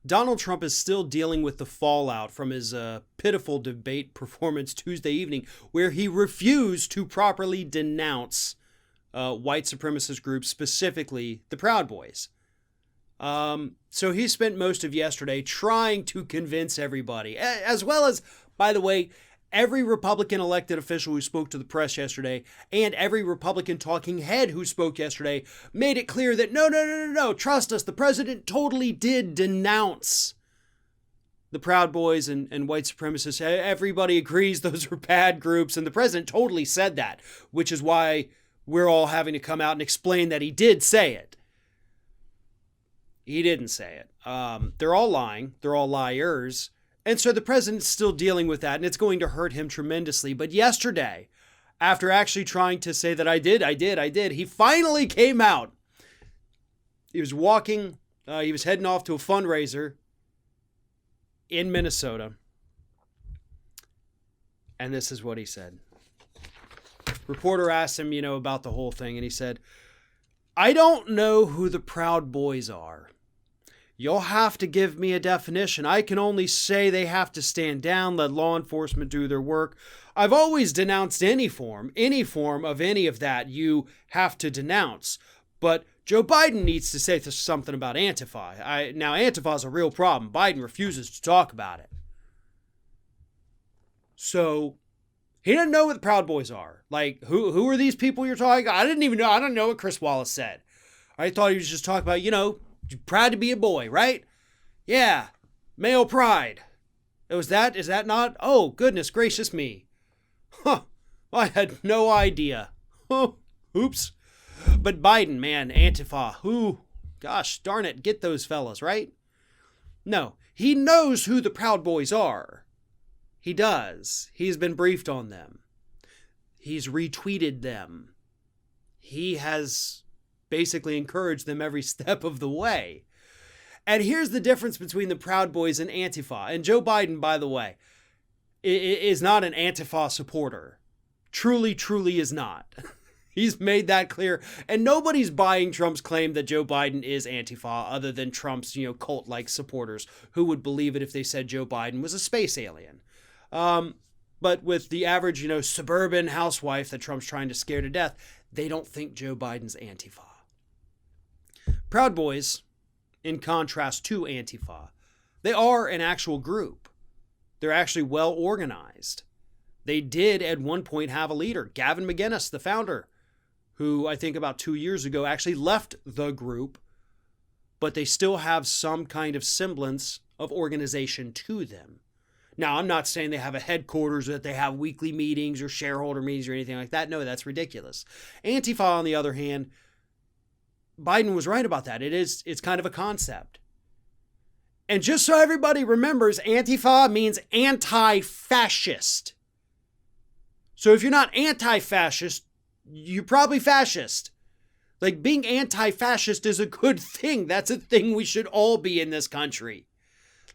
Donald Trump is still dealing with the fallout from his pitiful debate performance Tuesday evening, where he refused to properly denounce white supremacist groups, specifically the Proud Boys. So he spent most of yesterday trying to convince everybody, as well as, by the way, every Republican elected official who spoke to the press yesterday and every Republican talking head who spoke yesterday made it clear that no, trust us, the president totally did denounce the Proud Boys and white supremacists. Everybody agrees those were bad groups, and the president totally said that, which is why we're all having to come out and explain that he did say it. He didn't say it. They're all lying. They're all liars. And so the president's still dealing with that, and it's going to hurt him tremendously. But yesterday, after actually trying to say that I did, he finally came out. He was walking, he was heading off to a fundraiser in Minnesota. And this is what he said. Reporter asked him, about the whole thing, and he said, "I don't know who the Proud Boys are. You'll have to give me a definition. I can only say they have to stand down, let law enforcement do their work. I've always denounced any form of any of that you have to denounce. But Joe Biden needs to say something about Antifa. Now, Antifa is a real problem. Biden refuses to talk about it." So he doesn't know what the Proud Boys are. Like, who are these people you're talking about? I didn't even know. I don't know what Chris Wallace said. I thought he was just talking about, proud to be a boy, right? Yeah, male pride. Is that not? Oh, goodness gracious me. Huh, I had no idea. Oh, oops. But Biden, man, Antifa, gosh darn it, get those fellas, right? No, he knows who the Proud Boys are. He does. He's been briefed on them. He's retweeted them. He has basically encouraged them every step of the way. And here's the difference between the Proud Boys and Antifa. And Joe Biden, by the way, is not an Antifa supporter. Truly is not. He's made that clear. And nobody's buying Trump's claim that Joe Biden is Antifa other than Trump's, cult-like supporters who would believe it if they said Joe Biden was a space alien. But with the average, suburban housewife that Trump's trying to scare to death, they don't think Joe Biden's Antifa. Proud Boys, in contrast to Antifa, they are an actual group. They're actually well organized. They did at one point have a leader, Gavin McInnes, the founder, who I think about 2 years ago actually left the group, but they still have some kind of semblance of organization to them. Now, I'm not saying they have a headquarters or that they have weekly meetings or shareholder meetings or anything like that. No, that's ridiculous. Antifa, on the other hand, Biden was right about that. It's kind of a concept. And just so everybody remembers, Antifa means anti-fascist. So if you're not anti-fascist, you're probably fascist. Like, being anti-fascist is a good thing. That's a thing we should all be in this country.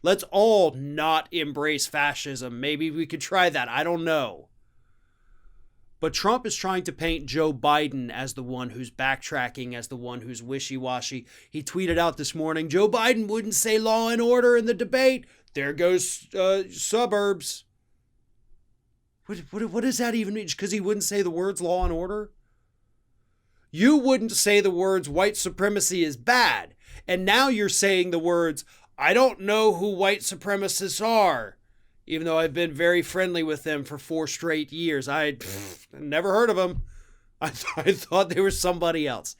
Let's all not embrace fascism. Maybe we could try that. I don't know. But Trump is trying to paint Joe Biden as the one who's backtracking, as the one who's wishy-washy. He tweeted out this morning, Joe Biden wouldn't say law and order in the debate. There goes suburbs. What does that even mean? Because he wouldn't say the words law and order? You wouldn't say the words white supremacy is bad. And now you're saying the words, I don't know who white supremacists are. Even though I've been very friendly with them for 4 straight years. I never heard of them. I thought they were somebody else.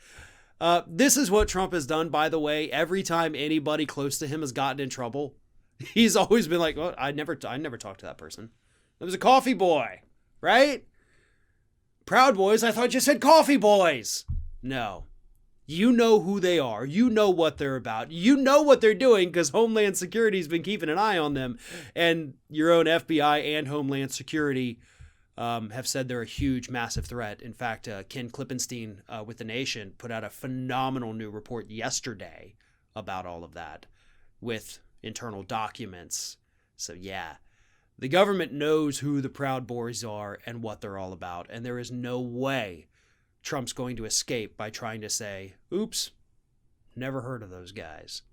This is what Trump has done, by the way. Every time anybody close to him has gotten in trouble, he's always been like, I never talked to that person. It was a coffee boy, right? Proud Boys, I thought you said coffee boys. No. You know who they are. You know what they're about. You know what they're doing because Homeland Security has been keeping an eye on them. And your own FBI and Homeland Security have said they're a huge, massive threat. In fact, Ken Klippenstein with The Nation put out a phenomenal new report yesterday about all of that with internal documents. So yeah, the government knows who the Proud Boys are and what they're all about. And there is no way Trump's going to escape by trying to say, oops, never heard of those guys.